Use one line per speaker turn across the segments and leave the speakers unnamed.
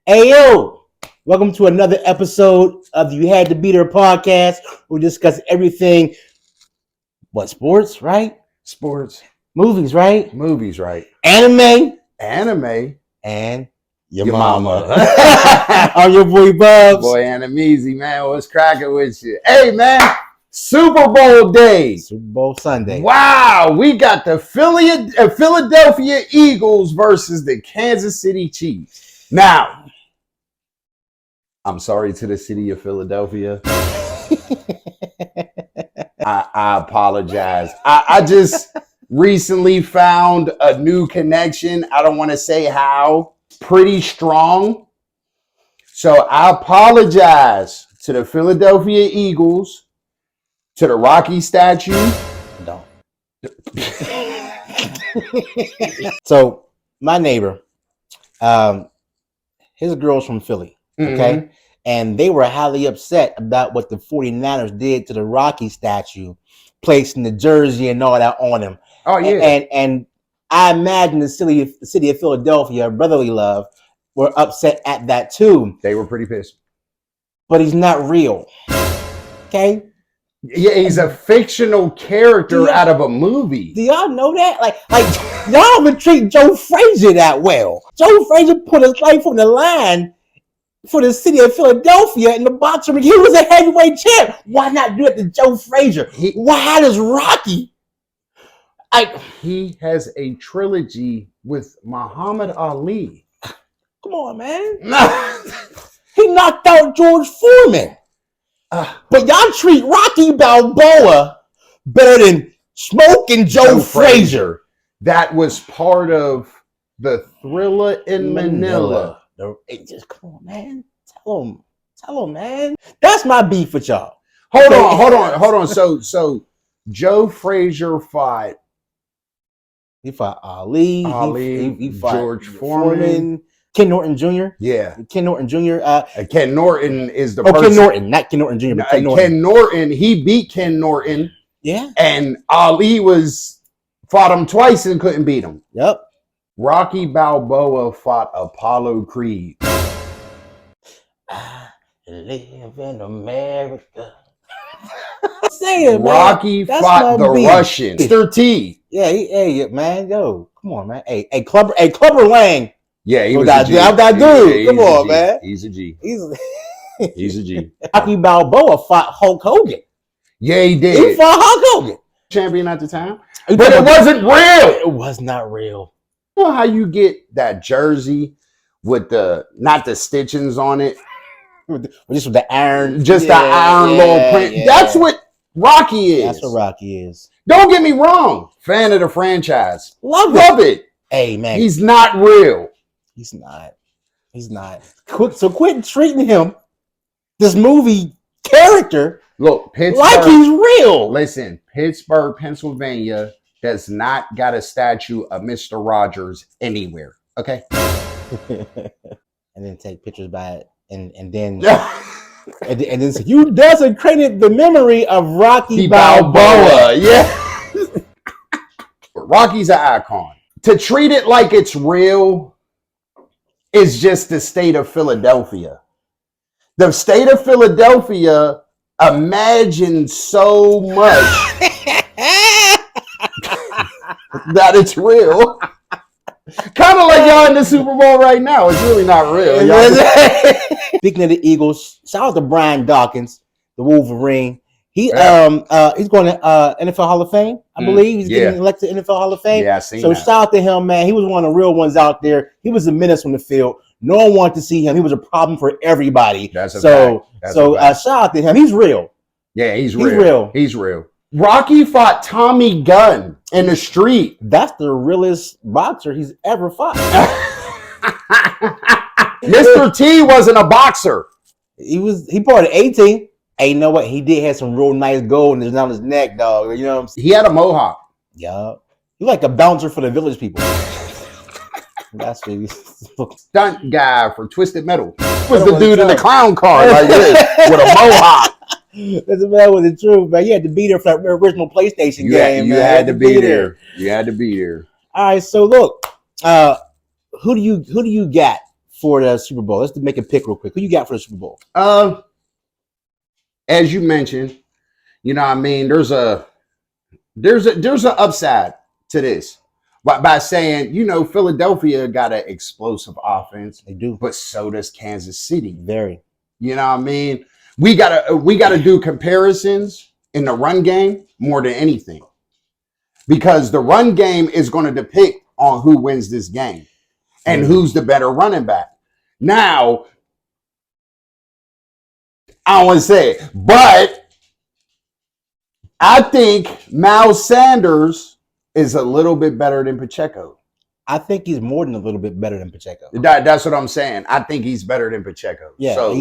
Hey yo, welcome to another episode of the You Had to Be There podcast. We discuss everything. What, sports, right?
Sports.
Movies, right?
Movies, right?
Anime. And your mama. I'm your boy Bubs.
Boy, Animeezy, man. What's cracking with you? Hey, man. Super Bowl day.
Super Bowl Sunday.
Wow. We got the Philadelphia Eagles versus the Kansas City Chiefs. Now, I'm sorry to the city of Philadelphia. I apologize. I just recently found a new connection. I don't want to say how. Pretty strong. So I apologize to the Philadelphia Eagles, to the Rocky statue.
Don't. So my neighbor, his girl's from Philly. Okay. Mm-hmm. And they were highly upset about what the 49ers did to the Rocky statue, placing the jersey and all that on him.
Oh, yeah.
And I imagine the city of Philadelphia, brotherly love, were upset at that too.
They were pretty pissed.
But he's not real. Okay?
Yeah, he's a fictional character out of a movie.
Do y'all know that? Like y'all don't even treat Joe Frazier that well. Joe Frazier put his life on the line for the city of Philadelphia in the boxing ring. He was a heavyweight champ. Why not do it to Joe Frazier? Why does Rocky?
He has a trilogy with Muhammad Ali.
Come on, man. He knocked out George Foreman. But y'all treat Rocky Balboa better than smoking Joe Frazier.
That was part of the Thriller in Manila.
Just come on, man. Tell him, man. That's my beef with y'all.
Hold on. So Joe Frazier fought.
He fought Ali. He fought
George Foreman.
Ken Norton Jr.
Yeah.
Ken Norton Jr.
Ken Norton is the person.
Ken Norton, not Ken Norton Jr., but Ken Norton.
Ken Norton, he beat Ken Norton.
Yeah.
And Ali fought him twice and couldn't beat him.
Yep.
Rocky Balboa fought Apollo Creed.
I live in America. Say it, man.
Rocky fought the Russian. Mr. T.
Yeah, hey, man, yo, come on, man. Hey, Clubber Lang.
Yeah, he was
that
a G.
That dude. Come on, man.
He's a G.
He's
a G.
Rocky Balboa fought Hulk Hogan.
Yeah, he did.
He fought Hulk Hogan.
Champion at the time. But it wasn't real.
It was not real.
You know how you get that jersey with not the stitchings on it?
Just with the iron.
Just the iron little print. Yeah. That's what Rocky is.
That's what Rocky is.
Don't get me wrong. Fan of the franchise. Love it.
Hey, man.
He's not real.
He's not. So quit treating him, this movie character,
look, Pittsburgh,
like he's real.
Listen, Pittsburgh, Pennsylvania does not got a statue of Mr. Rogers anywhere. Okay?
And then take pictures by it. And then and then say, you desecrated the memory of Rocky Balboa.
Yeah. Rocky's an icon. To treat it like it's real is just the state of Philadelphia. The state of Philadelphia imagines so much that it's real. Kind of like y'all in the Super Bowl right now. It's really not real.
Speaking of the Eagles, shout out to Brian Dawkins, the Wolverine. He's going to NFL Hall of Fame, I believe. He's getting elected to NFL Hall of Fame.
Yeah, I seen
so
that.
Shout out to him, man. He was one of the real ones out there. He was a menace on the field. No one wanted to see him. He was a problem for everybody.
That's a fact.
Shout out to him. He's real.
Yeah, he's real. He's real. Rocky fought Tommy Gunn in the street.
That's the realest boxer he's ever fought.
Mr. T wasn't a boxer.
He part of the 18. Hey, you know what? He did have some real nice gold on his neck, dog. You know what I'm saying?
He had a mohawk.
Yeah. He like a bouncer for the village people. That's what he
stunt guy for Twisted Metal. Was the dude in the clown car like this with a mohawk.
That's about the truth, man. You had to be there for that original PlayStation game.
You had to be there. You had to be there.
All right, so look, who do you got for the Super Bowl? Let's make a pick real quick. Who you got for the Super Bowl?
As you mentioned, you know, what I mean, there's an upside to this by saying, you know, Philadelphia got an explosive offense.
They do,
but so does Kansas City.
Very.
You know what I mean? We gotta do comparisons in the run game more than anything, because the run game is going to depict on who wins this game and who's the better running back. Now, I don't want to say it, but I think Miles Sanders is a little bit better than Pacheco.
I think he's more than a little bit better than Pacheco.
That's what I'm saying. I think he's better than Pacheco.
Yeah,
so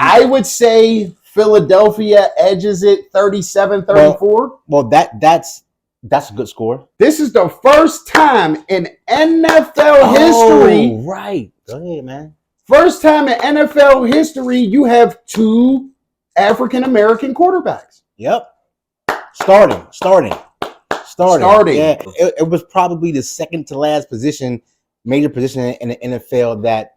I would say Philadelphia edges it 37-34.
Well, that's a good score.
This is the first time in NFL history.
Right. Go ahead, man.
First time in NFL history you have two African American quarterbacks.
Yep. Starting. Yeah, it was probably the second to last major position in the NFL that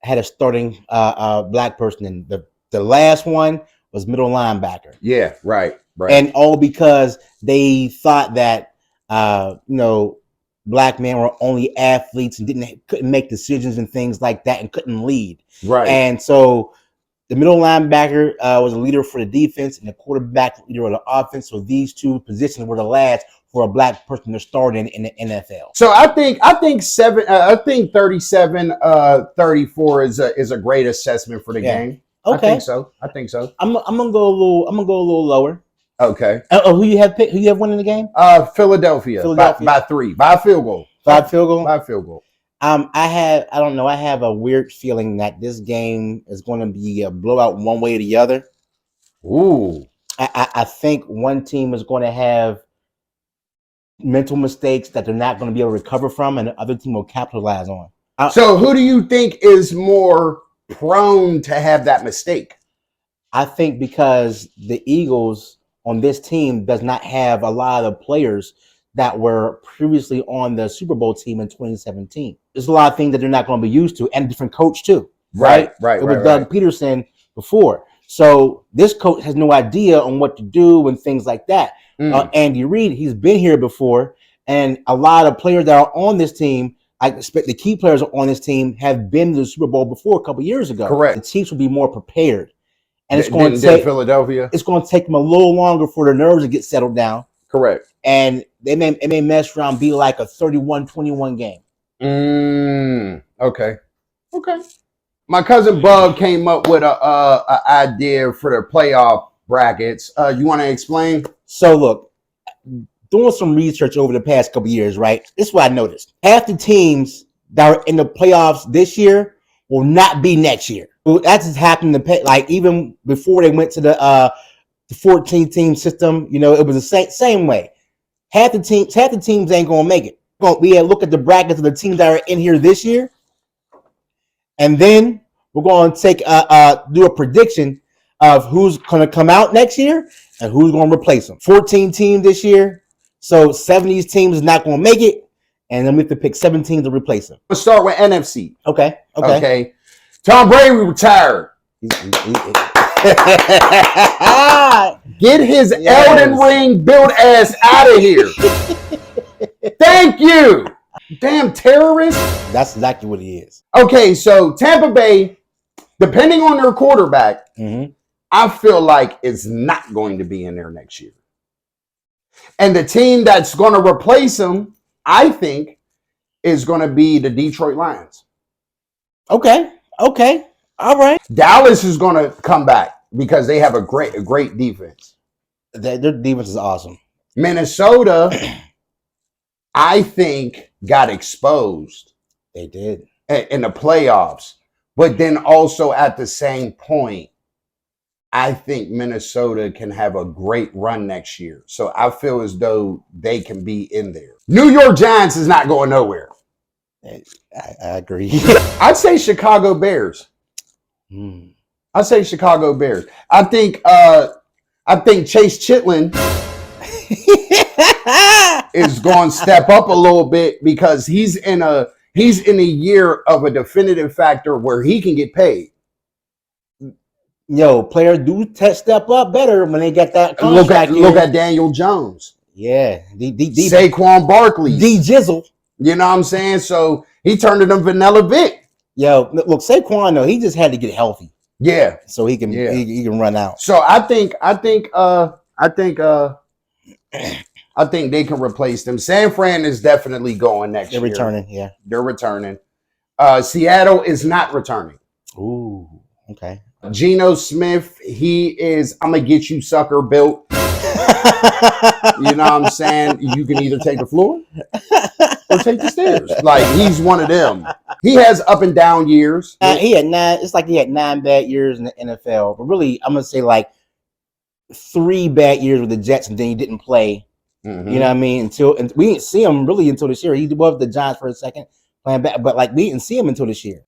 had a starting black person. And the last one was middle linebacker.
Yeah, right.
And all because they thought that black men were only athletes and couldn't make decisions and things like that and couldn't lead.
Right.
And so the middle linebacker was a leader for the defense and the quarterback leader of the offense. So these two positions were the last for a black person to start in the NFL.
So I think 37-34 is a great assessment for the game.
Okay.
I think so.
I'm gonna go a little lower.
Okay.
Who you have picked? Who you have winning the game?
Philadelphia. By 3. By a field goal.
By a field goal.
By a field goal.
I have a weird feeling that this game is going to be a blowout one way or the other.
Ooh.
I think one team is going to have mental mistakes that they're not going to be able to recover from, and the other team will capitalize on.
So who do you think is more prone to have that mistake?
I think because the Eagles on this team does not have a lot of players that were previously on the Super Bowl team in 2017. There's a lot of things that they're not going to be used to, and a different coach too. Right. It was Doug Peterson before. So this coach has no idea on what to do and things like that. Andy Reid, he's been here before, and a lot of players that are on this team, I expect the key players on this team have been to the Super Bowl before a couple years ago.
Correct.
The Chiefs will be more prepared. And it's
going to take Philadelphia.
It's going to take them a little longer for their nerves to get settled down.
Correct.
And it may mess around, be like a 31-21 game.
Okay. My cousin Bub came up with a idea for the playoff brackets. You want to explain?
So look, doing some research over the past couple of years, right? This is what I noticed. Half the teams that are in the playoffs this year will not be next year. That's just happened like even before they went to the 14-team system. You know, it was the same way. Half the teams ain't gonna make it. We look at the brackets of the teams that are in here this year, and then we're going to take do a prediction of who's going to come out next year and who's going to replace them. 14 teams this year, so 7 of these teams is not going to make it, and then we have to pick 7 teams to replace them.
Let's start with NFC.
Okay.
Tom Brady retired. Get his Elden Ring built ass out of here. Thank you. Damn terrorist.
That's exactly what he is.
Okay, so Tampa Bay, depending on their quarterback, I feel like it's not going to be in there next year. And the team that's going to replace him, I think, is going to be the Detroit Lions.
Okay. All right.
Dallas is going to come back because they have a great defense.
Their defense is awesome.
Minnesota, I think, got exposed.
They did.
In the playoffs. But then also at the same point, I think Minnesota can have a great run next year. So I feel as though they can be in there. New York Giants is not going nowhere.
I agree.
I'd say Chicago Bears. I'd say Chicago Bears. I think Chase Chitlin is going to step up a little bit because he's in a he's in a year of a definitive factor where he can get paid.
Yo, players do step up better when they get that contract.
Look at Daniel Jones.
Yeah.
Saquon Barkley.
D Jizzle.
You know what I'm saying? So he turned into Vanilla Vic.
Yo, look, Saquon though, he just had to get healthy.
Yeah.
So he can he can run out.
So I think they can replace them. San Fran is definitely going next year.
They're returning, yeah.
They're returning. Seattle is not returning.
Ooh, okay.
Geno Smith, he is, I'm going to get you sucker built. You know what I'm saying? You can either take the floor or take the stairs. Like, he's one of them. He has up and down years.
He had 9, it's like he had 9 bad years in the NFL. But really, I'm going to say like 3 bad years with the Jets, and then he didn't play. Mm-hmm. You know what I mean? And we didn't see him really until this year. He was with the Giants for a second playing back, but like we didn't see him until this year.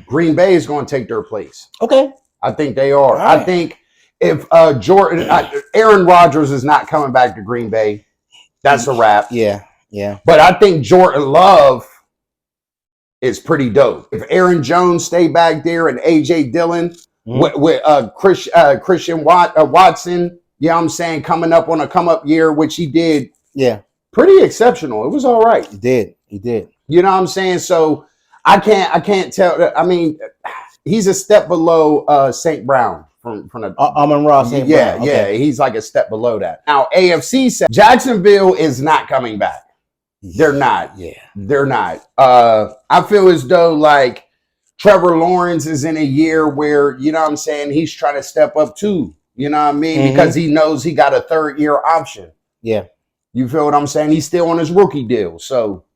Green Bay is going to take their place.
Okay.
I think they are.
Right.
I think if Aaron Rodgers is not coming back to Green Bay, that's a wrap.
Yeah, yeah.
But I think Jordan Love is pretty dope. If Aaron Jones stay back there and AJ Dillon with Christian Watson, you know what I'm saying, coming up on a come-up year, which he did.
Yeah.
Pretty exceptional. It was all right.
He did.
You know what I'm saying? So I can't tell. I mean, he's a step below St. Brown from the
Amon-Ra St. Brown.
Yeah, he's like a step below that. Now AFC said Jacksonville is not coming back. They're not.
Yeah,
they're not. I feel as though like Trevor Lawrence is in a year where, you know what I'm saying, he's trying to step up too. You know what I mean? Because he knows he got a 3rd-year option.
Yeah.
You feel what I'm saying? He's still on his rookie deal. So,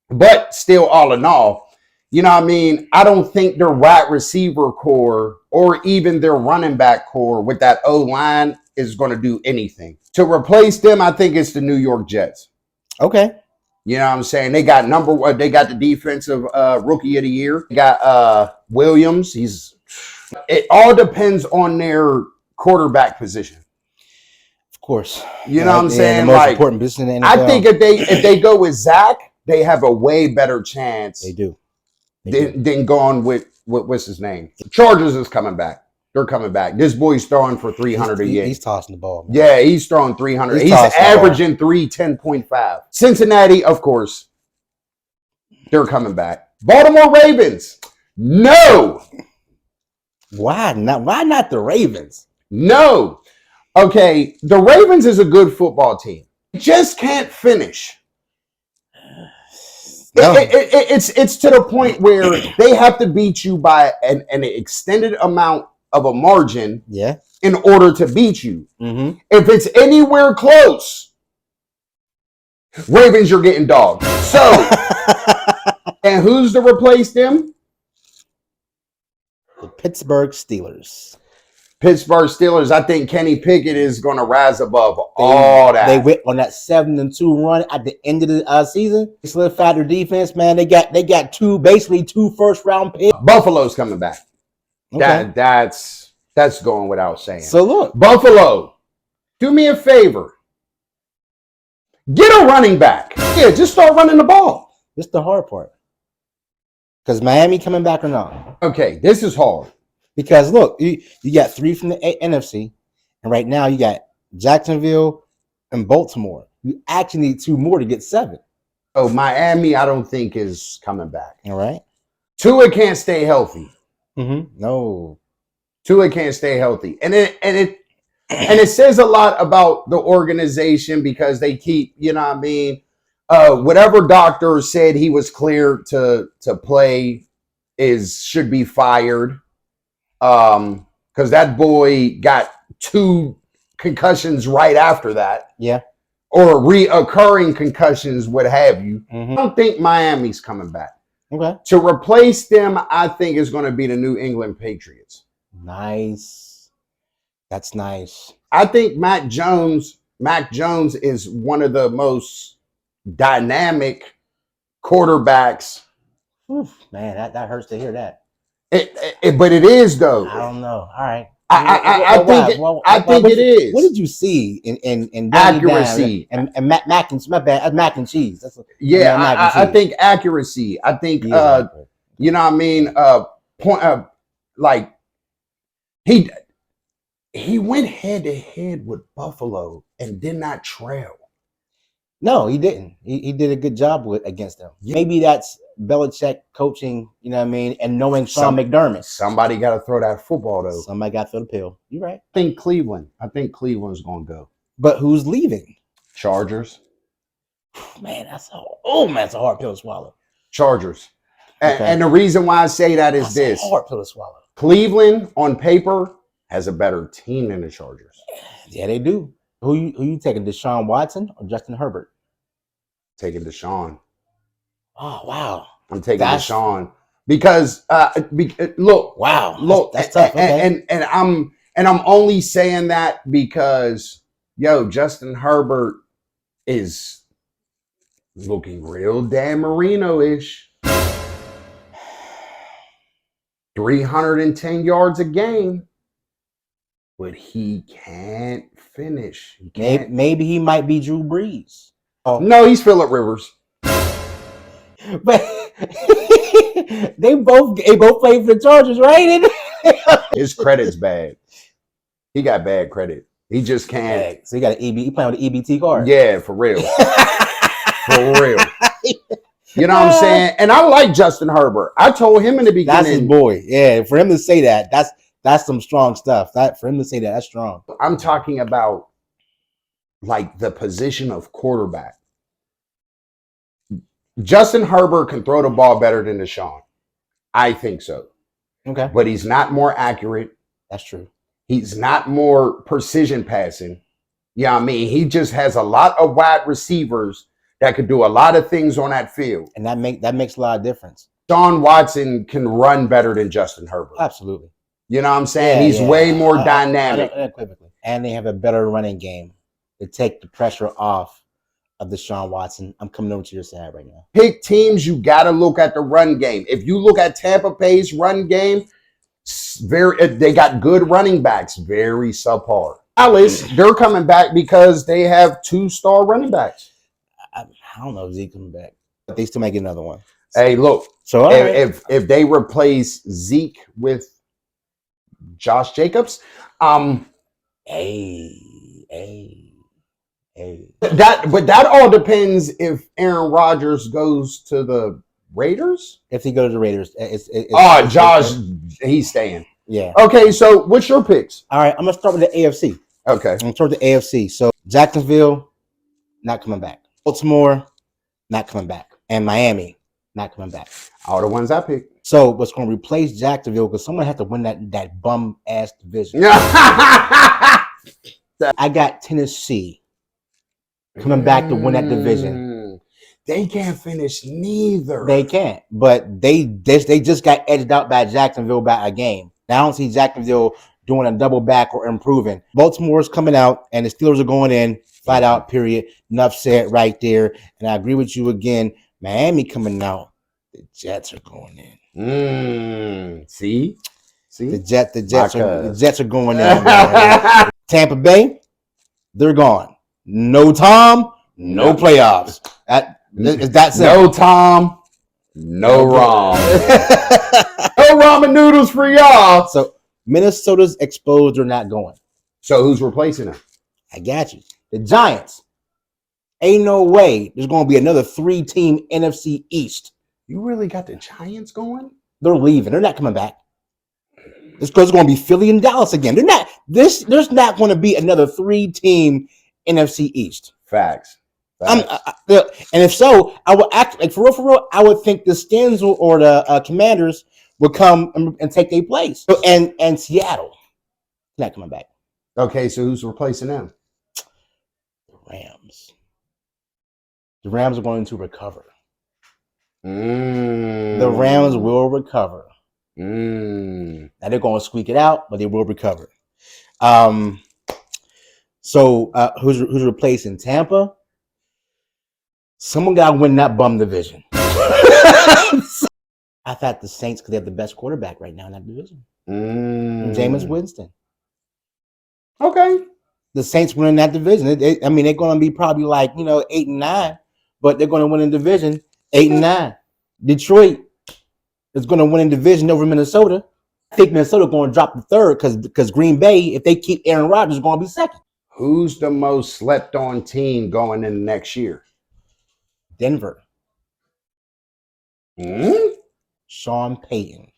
but still, all in all, you know what I mean? I don't think their wide receiver core or even their running back core with that O-line is going to do anything. To replace them, I think it's the New York Jets.
Okay.
You know what I'm saying? They got they got the defensive rookie of the year. They got Williams. It all depends on their quarterback position.
Of course.
You know what I'm saying?
The most
like,
important position in the NFL.
I think if they go with Zach, they have a way better chance.
They do.
Than going with what's his name? Chargers is coming back. They're coming back. This boy's throwing for 300 a year.
He's tossing the ball, man.
Yeah, he's throwing 300. He's averaging 310.5. Cincinnati, of course, they're coming back. Baltimore Ravens, no.
Why not? Why not the Ravens?
No. Okay, the Ravens is a good football team. Just can't finish. No. It's to the point where they have to beat you by an extended amount of a margin in order to beat you. Mm-hmm. If it's anywhere close, Ravens, you're getting dogged. So, and who's to replace them?
The Pittsburgh Steelers.
I think Kenny Pickett is going to rise above all that.
They went on that 7-2 run at the end of the season. They solidified their defense, man. They got basically 2 first-round picks.
Buffalo's coming back.
Okay.
That's going without saying.
So look,
Buffalo, do me a favor. Get a running back. Yeah, just start running the ball.
This is the hard part. Because Miami coming back or not?
Okay, this is hard.
Because look, you got 3 from the NFC, and right now you got Jacksonville and Baltimore. You actually need 2 more to get 7.
Oh, Miami, I don't think is coming back.
All right.
Tua can't stay healthy.
Mm-hmm. No.
Tua can't stay healthy, and it says a lot about the organization because they keep, you know what I mean, whatever doctor said he was cleared to play should be fired. Because that boy got 2 concussions right after that.
Yeah.
Or reoccurring concussions, what have you.
Mm-hmm.
I don't think Miami's coming back.
Okay.
To replace them, I think is going to be the New England Patriots.
Nice. That's nice.
I think Mac Jones is one of the most dynamic quarterbacks.
Oof, man, that hurts to hear that.
But it is though.
I don't know. All right.
I think it is.
What did you see in
accuracy
and mac and my bad mac and cheese?
I think accuracy. I think you know what I mean. Point like he went head to head with Buffalo and did not trail.
No, he didn't. He did a good job against them. Maybe that's Belichick coaching, you know what I mean, and knowing Sean McDermott.
Somebody got to throw that football, though.
Somebody got to throw the pill. You're right.
I think Cleveland's going to go.
But who's leaving?
Chargers.
Man, that's a hard pill to swallow.
Chargers. Okay. And the reason why I say that's this.
A hard pill to swallow.
Cleveland, on paper, has a better team than the Chargers.
Yeah, they do. Who you taking, Deshaun Watson or Justin Herbert?
Taking Deshaun.
Oh, wow.
I'm taking Deshaun because look.
Wow.
Look,
that's tough. Okay.
And I'm only saying that because Justin Herbert is looking real Dan Marino-ish. 310 yards a game. But he can't finish.
Maybe he might be Drew Brees.
Oh. No, he's Phillip Rivers.
But they both played for the Chargers, right?
His credit's bad. He got bad credit. He just can't.
Yeah, so he got an he playing with an EBT card.
Yeah, for real. For real. You know what I'm saying? And I like Justin Herbert. I told him in the beginning.
That's his boy. Yeah, for him to say that, that's some strong stuff. For him to say that, that's strong.
I'm talking about like the position of quarterback. Justin Herbert can throw the ball better than Deshaun. I think so.
Okay.
But he's not more accurate.
That's true.
He's not more precision passing. Yeah, I mean, he just has a lot of wide receivers that could do a lot of things on that field.
And that makes a lot of difference.
Deshaun Watson can run better than Justin Herbert.
Absolutely.
You know what I'm saying? He's way more dynamic.
And they have a better running game to take the pressure off of Deshaun Watson. I'm coming over to your side right now.
Pick teams, you got to look at the run game. If you look at Tampa Bay's run game, they got good running backs, very subpar. Dallas, they're coming back because they have 2-star running backs.
I don't know if Zeke coming back, but they still might get another one.
Hey, look.
So
if they replace Zeke with Josh Jacobs,
hey.
That all depends if Aaron Rodgers goes to the Raiders.
If he goes to the Raiders,
Josh, he's staying.
Yeah.
Okay, so what's your picks?
All right, I'm gonna start with the AFC.
Okay.
I'm gonna start with the AFC. So Jacksonville, not coming back. Baltimore, not coming back. And Miami, not coming back.
All the ones I picked.
So what's going to replace Jacksonville? Because someone had to win that bum ass division. I got Tennessee coming back to win that division.
They can't finish neither.
They can't, but they just got edged out by Jacksonville by a game. Now I don't see Jacksonville doing a double back or improving. Baltimore's coming out, and the Steelers are going in. Flat out, period. Enough said right there. And I agree with you again. Miami coming out. The Jets are going in.
See?
The Jets are going in. Man. Tampa Bay, they're gone. No Tom, no playoffs. Is that simple?
No Tom, no Rom. No ramen noodles for y'all.
So Minnesota's exposed. They're not going.
So who's replacing them?
I got you. The Giants. Ain't no way there's going to be another 3-team NFC East.
You really got the Giants going?
They're leaving. They're not coming back. It's going to be Philly and Dallas again. They're not. There's not going to be another 3-team NFC East.
Facts.
And if so, I would act like for real. I would think the Skins or the Commanders would come and take their place. And Seattle, not coming back.
Okay, so who's replacing them?
Rams. The Rams are going to recover. The Rams will recover. Now they're going to squeak it out, but they will recover. So who's replacing Tampa? Someone got to win that bum division. I thought the Saints, because they have the best quarterback right now in that division. Jameis Winston.
Okay.
The Saints winning that division. I mean, they're going to be probably like 8-9, but they're going to win in division 8-9. Detroit is going to win in division over Minnesota. I think Minnesota going to drop the third because Green Bay, if they keep Aaron Rodgers, is going to be second.
Who's the most slept on team going in next year?
Denver. Sean Payton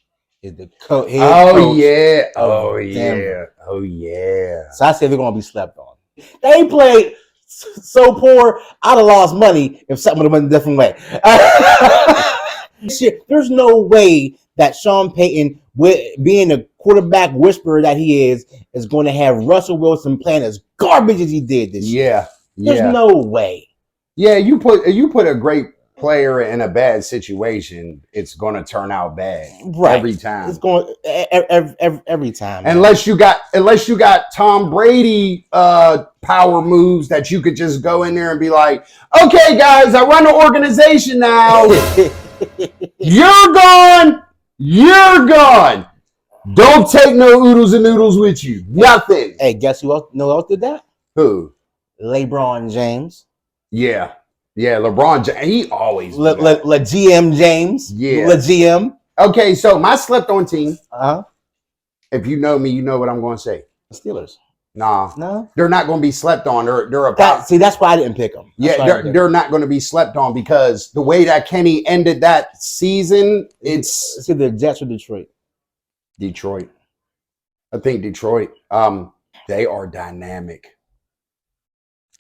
is the coach.
Oh yeah.
Denver.
Oh yeah.
So I say they're going to be slept on. They played so poor, I'd have lost money if something would have went a different way. There's no way that Sean Payton, being the quarterback whisperer that he is going to have Russell Wilson playing as garbage as he did this year. There's no way.
Yeah, you put a great player in a bad situation, it's going to turn out bad every time. It's going
every time.
Unless you got Tom Brady power moves that you could just go in there and be like, okay, guys, I run the organization now. You're gone. You're gone. Don't take no oodles and noodles with you. Nothing.
Hey, guess who else? No else did that?
Who?
LeBron James.
Yeah, LeBron James. He always
GM James.
Yeah,
GM.
Okay, so my slept on team.
If
you know me, you know what I'm going to say.
The Steelers.
No, they're not going to be slept on. They're
about. See, that's why I didn't pick them.
They're not going to be slept on because the way that Kenny ended that season, it's
either Jets or Detroit.
Detroit. I think Detroit. They are dynamic.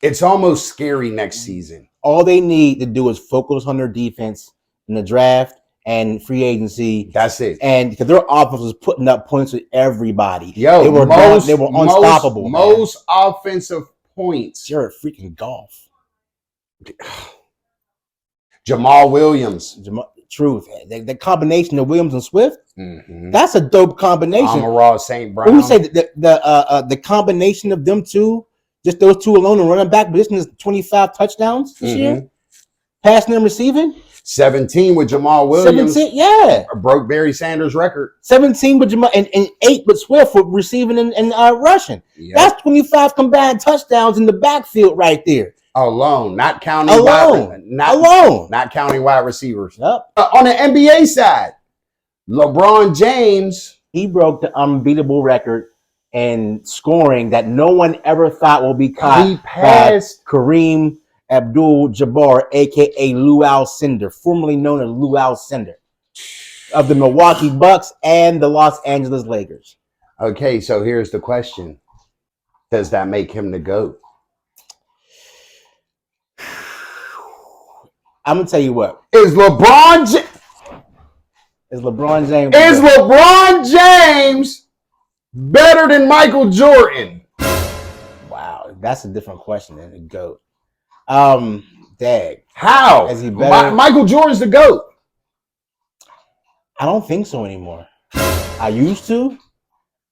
It's almost scary next season.
All they need to do is focus on their defense in the draft and free agency.
That's it.
And because their offense was putting up points with everybody.
Yo,
they were unstoppable.
Most offensive points.
You're a freaking golf.
Jamal Williams.
Truth. The combination of Williams and Swift, that's a dope combination.
Amon-Ra St. Brown.
When we say the combination of them two, just those two alone in running back position is 25 touchdowns this year. Passing and receiving.
17 with Jamal Williams.
17, yeah.
Broke Barry Sanders' record.
17 with Jamal and 8 with Swift for receiving and rushing. Yep. That's 25 combined touchdowns in the backfield right there.
Alone, not counting not counting wide receivers.
Yep.
On the NBA side, LeBron James,
he broke the unbeatable record in scoring that no one ever thought will be caught.
He passed
Kareem Abdul-Jabbar, aka Lou Alcindor, formerly known as Lou Alcindor, of the Milwaukee Bucks and the Los Angeles Lakers.
Okay, so here's the question: does that make him the GOAT?
I'm gonna tell you what.
Is LeBron James better than Michael Jordan?
Wow, that's a different question than the GOAT. Dag.
How?
Is he better?
Michael Jordan's the GOAT.
I don't think so anymore. I used to.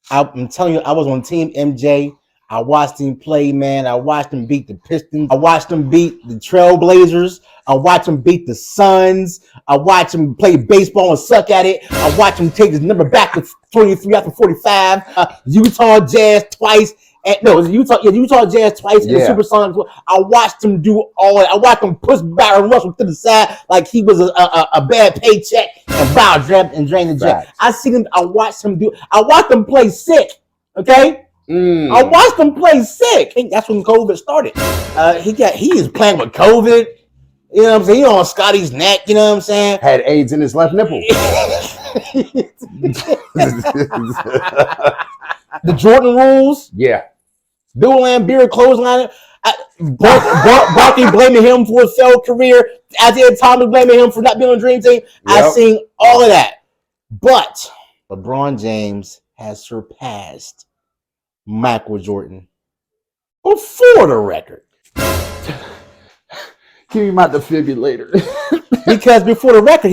I'm telling you, I was on Team MJ. I watched him play, man. I watched him beat the Pistons. I watched him beat the Trailblazers. I watched him beat the Suns. I watched him play baseball and suck at it. I watched him take his number back to 23 after 45. Utah Jazz twice. Utah Jazz twice in the Supersonics. I watched him do all that. I watched him push Byron Russell to the side like he was a bad paycheck and drain the jet. I watched him play sick. Okay? I watched him play sick. That's when COVID started. He is playing with COVID. You know what I'm saying? He on Scotty's neck. You know what I'm saying?
Had AIDS in his left nipple.
The Jordan rules.
Yeah.
Bill Laimbeer clothesline. Barkley blaming him for his failed career. Isaiah Thomas blaming him for not being on the Dream Team. Yep. I've seen all of that. But LeBron James has surpassed Michael Jordan before the record.
Give me my defibrillator.
Because before the record,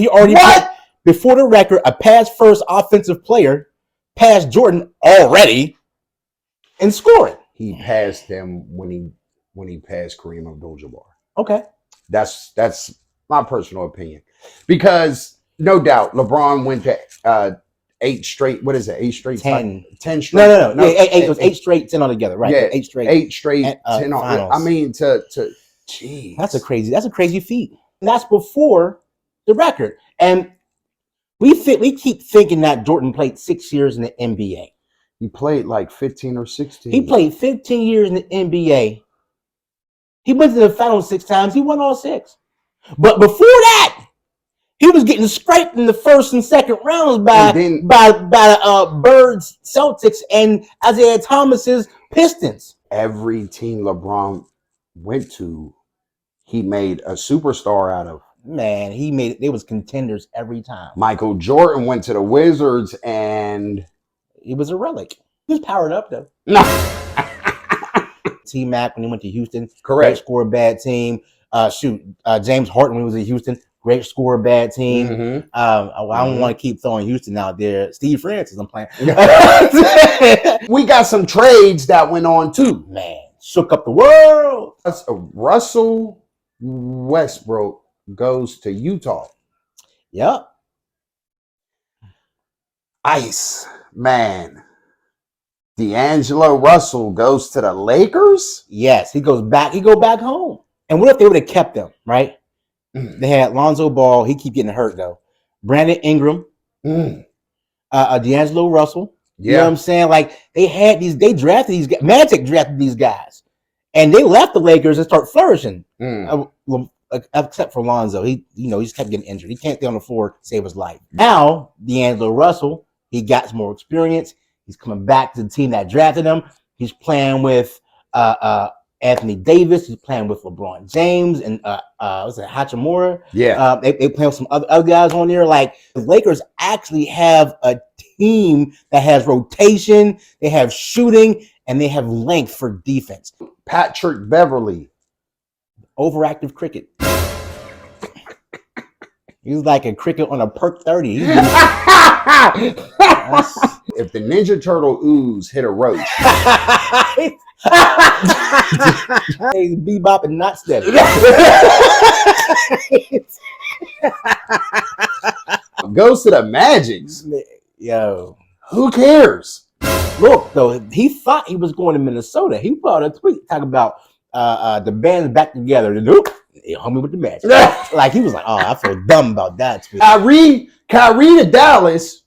before the record, a pass first offensive player passed Jordan already in scoring.
He passed him when he passed Kareem Abdul-Jabbar.
Okay.
That's my personal opinion. Because no doubt LeBron went to 8 straight. What is it? 8 straight.
10.
10 straight.
No. Yeah, it was 8 straight, 10 altogether, right?
Yeah,
8 straight.
8 straight, 10
finals.
I mean, geez.
That's a crazy feat. And that's before the record. And we keep thinking that Jordan played 6 years in the NBA.
He played like 15 or 16.
He played 15 years in the NBA. He went to the finals 6 times. He won all 6. But before that, he was getting scraped in the first and second rounds by Bird's Celtics and Isaiah Thomas's Pistons.
Every team LeBron went to, he made a superstar out of.
Man, they was contenders every time.
Michael Jordan went to the Wizards and
he was a relic. He was powered up though.
No.
T-Mac when he went to Houston,
correct.
Great score, bad team. James Harden when he was in Houston, great score, bad team.
Mm-hmm.
I don't want to keep throwing Houston out there. Steve Francis, I'm playing.
We got some trades that went on too.
Man, shook up the world.
That's Russell Westbrook goes to Utah.
Yep.
Ice man. D'Angelo Russell goes to the Lakers?
Yes, he goes back home. And what if they would have kept him, right? They had Lonzo Ball. He keep getting hurt though. Brandon Ingram, D'Angelo Russell. You know what I'm saying? Like they drafted these guys. Magic drafted these guys, and they left the Lakers and start flourishing. Except for Lonzo, he just kept getting injured. He can't stay on the floor to save his life. Now D'Angelo Russell, he got some more experience. He's coming back to the team that drafted him. He's playing with Anthony Davis. He's playing with LeBron James and what's it, Hachimura. Yeah, they playing with some other guys on there. Like the Lakers actually have a team that has rotation, they have shooting, and they have length for defense.
Patrick Beverly,
overactive cricket. He's like a cricket on a perk 30.
If the Ninja Turtle ooze hit a roach.
He's bebop and not steady.
Goes to the Magics.
Yo.
Who cares?
Look, though, he thought he was going to Minnesota. He put out a tweet talking about the band's back together. He hung me with the Magic. Like he was like, oh, I feel dumb about that tweet.
Kyrie to Dallas.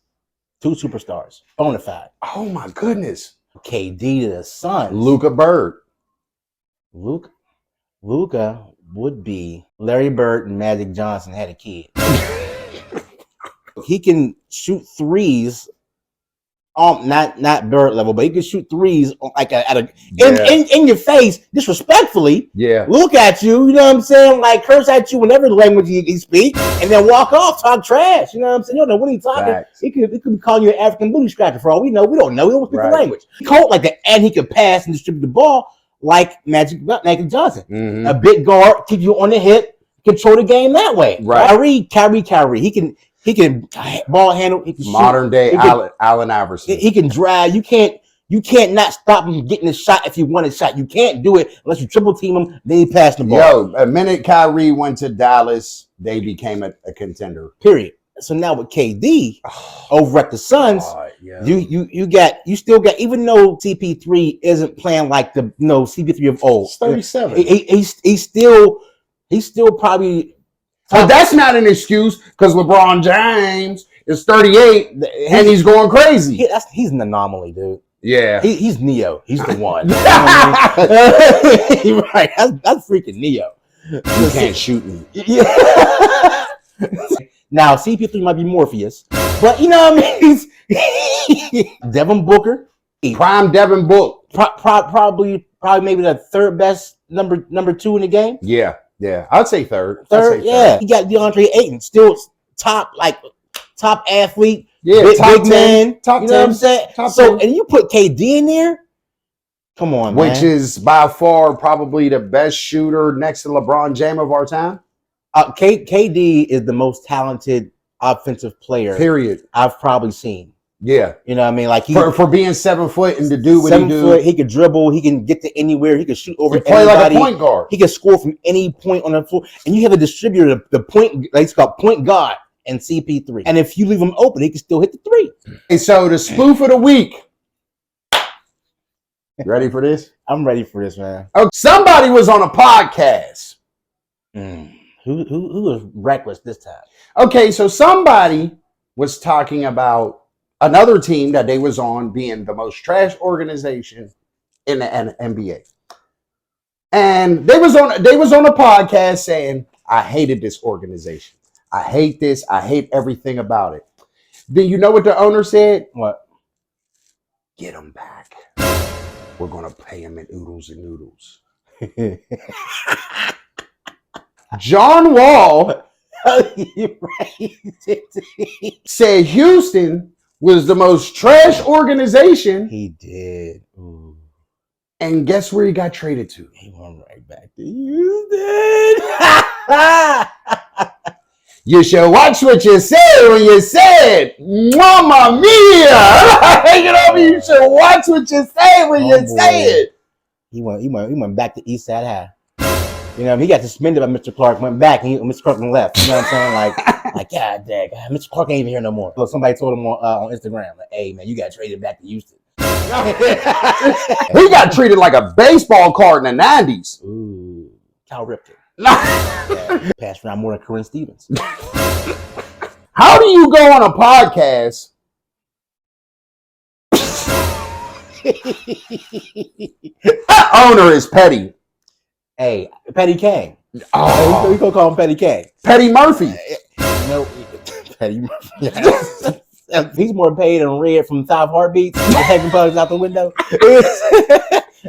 2 superstars, bona fide.
Oh my goodness.
KD to the Suns.
Luka Bird.
Luka would be Larry Bird and Magic Johnson had a kid. He can shoot threes. Not Bird level, but he can shoot threes like in your face, disrespectfully.
Yeah.
Look at you, you know what I'm saying? Like curse at you whenever language he speak, and then walk off, talk trash. You know what I'm saying? You don't know what he's talking.
Facts.
He could be calling you an African booty scratcher for all we know. We don't know. We don't speak the language. He cold like that, and he could pass and distribute the ball like Magic Johnson.
Mm-hmm.
A big guard, keep you on the hip, control the game that way.
Right.
Kyrie. He can ball handle. He can
modern
shoot.
day Allen Iverson.
He can drive. You can't not stop him from getting a shot if you want a shot. You can't do it unless you triple team him. Then he pass the ball.
Yo, a minute Kyrie went to Dallas, they became a contender.
Period. So now with KD over at the Suns, you still got, even though CP3 isn't playing like the CP3 of old.
He's 37.
He's still probably.
But that's not an excuse because LeBron James is 38 and he's going crazy.
He's an anomaly, dude.
Yeah.
He's Neo. He's the one. Right. That's freaking Neo.
You can't shoot me.
Yeah. Now, CP3 might be Morpheus, but you know what I mean? Devin Booker.
Prime Devin Booker.
Probably maybe the third best number 2 in the game.
Yeah. Yeah, I'd say third.
Yeah. He got DeAndre Ayton, still top athlete.
Yeah,
big man.
Top 10.
You know what I'm saying? And you put KD in there? Come on, man.
Which is by far probably the best shooter next to LeBron James of our time.
KD is the most talented offensive player.
Period.
I've probably seen.
Yeah.
You know what I mean? Like
for being 7 foot and to do what he do.
7 foot, he could dribble, he can get to anywhere, he can shoot over
he play
anybody.
Like a point guard.
He can score from any point on the floor. And you have a distributor, the point, like it's called point guard, and CP3. And if you leave him open, he can still hit the three.
And so the spoof of the week. You ready for this?
I'm ready for this, man.
Okay. Somebody was on a podcast.
Who was reckless this time?
Okay, so somebody was talking about another team that they was on being the most trash organization in the NBA. And they was on a podcast saying, I hated this organization. I hate this. I hate everything about it. Then you know what the owner said?
What?
Get them back. We're going to pay him in oodles and noodles. John Wall said Houston was the most trash organization.
He did. Ooh.
And guess where he got traded to?
He went right back to Houston.
You should watch what you say when you say it. Mamma mia! You know, you should watch what you say when you say it.
He went back to East Side High. You know, he got suspended by Mr. Clark, went back, and Mr. Clark left. You know what I'm saying? Like God dang, Mr. Clark ain't even here no more. So somebody told him on Instagram, like, hey, man, you got traded back to Houston.
He got treated like a baseball card in the 90s.
Ooh, Cal Ripken. Yeah, passed around more than Corinne Stevens.
How do you go on a podcast? That owner is petty.
Hey, Petty Kane.
Oh,
we gonna call him Petty Kane.
Petty Murphy.
No, Petty Murphy. He's more paid than Red from South Heartbeats. Taking pugs out the window.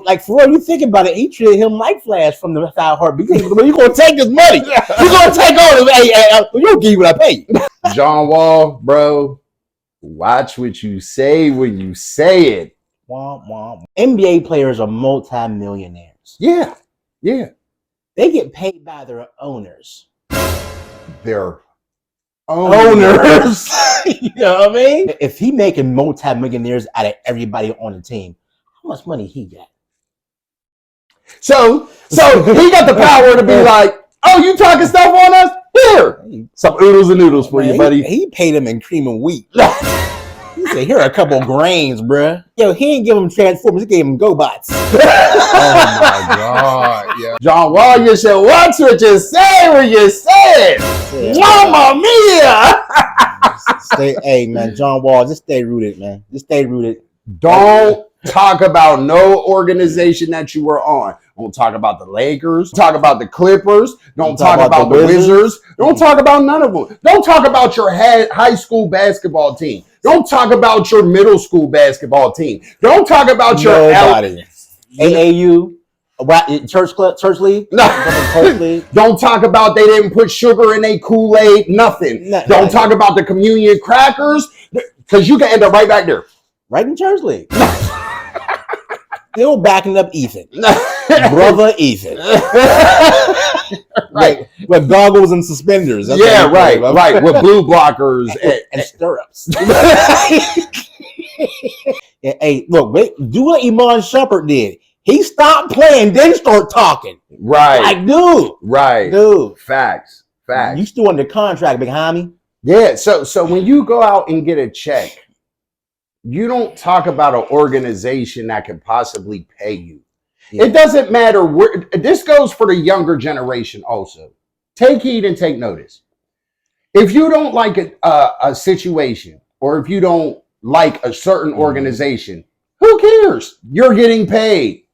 Like, for real, you think about it, he treated him like Flash from the South Heartbeat. You're going to take his money. You're going to take all of it. Hey, you'll give you what I pay you.
John Wall, bro, watch what you say when you say it.
Womp, womp. NBA players are multi-millionaires.
Yeah.
They get paid by their owners.
Their
owners. You know what I mean? If he making multi-millionaires out of everybody on the team, how much money he got?
So he got the power to be like, oh, you talking stuff on us? Here, some oodles and noodles for you, buddy.
He paid him in cream and wheat. He said, here are a couple grains, bruh. Yo, he ain't give him Transformers, he gave him GoBots.
Oh my God. Yeah. John Wall, you should watch what you say when you say it. Mamma mia.
Hey, man, John Wall, just stay rooted, man. Just stay rooted.
Don't talk about no organization that you were on. Don't talk about the Lakers. Talk about the Clippers. Don't talk about the Wizards. Don't talk about none of them. Don't talk about your high school basketball team. Don't talk about your middle school basketball team. Don't talk about your
AAU, church league.
No. Don't talk about they didn't put sugar in their Kool-Aid. Nothing. Don't talk about the communion crackers, because you can end up right back there.
Right in church league. Still backing up Ethan. Brother Ethan. Right. With goggles and suspenders.
That's right. With blue blockers
and stirrups. Yeah, hey, look, do what Iman Shumpert did. He stopped playing, then start talking.
Right.
Like, dude.
Right.
Dude.
Facts.
You still under contract, big homie.
Yeah. So when you go out and get a check, you don't talk about an organization that can possibly pay you. Yeah. It doesn't matter where. This goes for the younger generation also. Take heed and take notice. If you don't like a situation, or if you don't like a certain organization, who cares? You're getting paid.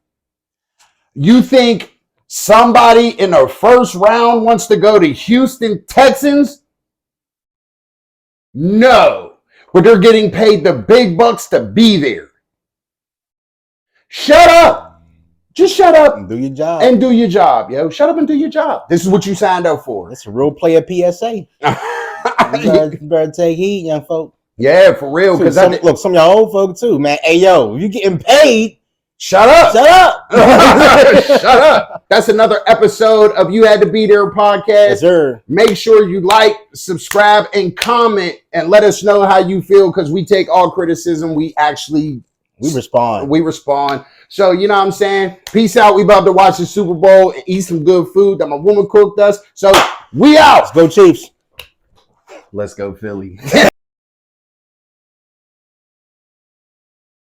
You think somebody in the first round wants to go to Houston Texans? No. But they're getting paid the big bucks to be there. Shut up. Just shut up.
And do your job.
And do your job, yo. Shut up and do your job. This is what you signed up for.
It's a real player PSA. You better take heed, young folk.
Yeah, for real.
Because look, some of y'all old folk too, man. Hey, yo, if you getting paid,
shut up.
Shut up.
Shut up. That's another episode of You Had to Be There podcast.
Yes, sir. Make
sure you like, subscribe, and comment, and let us know how you feel, because we take all criticism. We respond. So, you know what I'm saying? Peace out. We about to watch the Super Bowl and eat some good food that my woman cooked us. So, we out.
Let's go Chiefs.
Let's go Philly.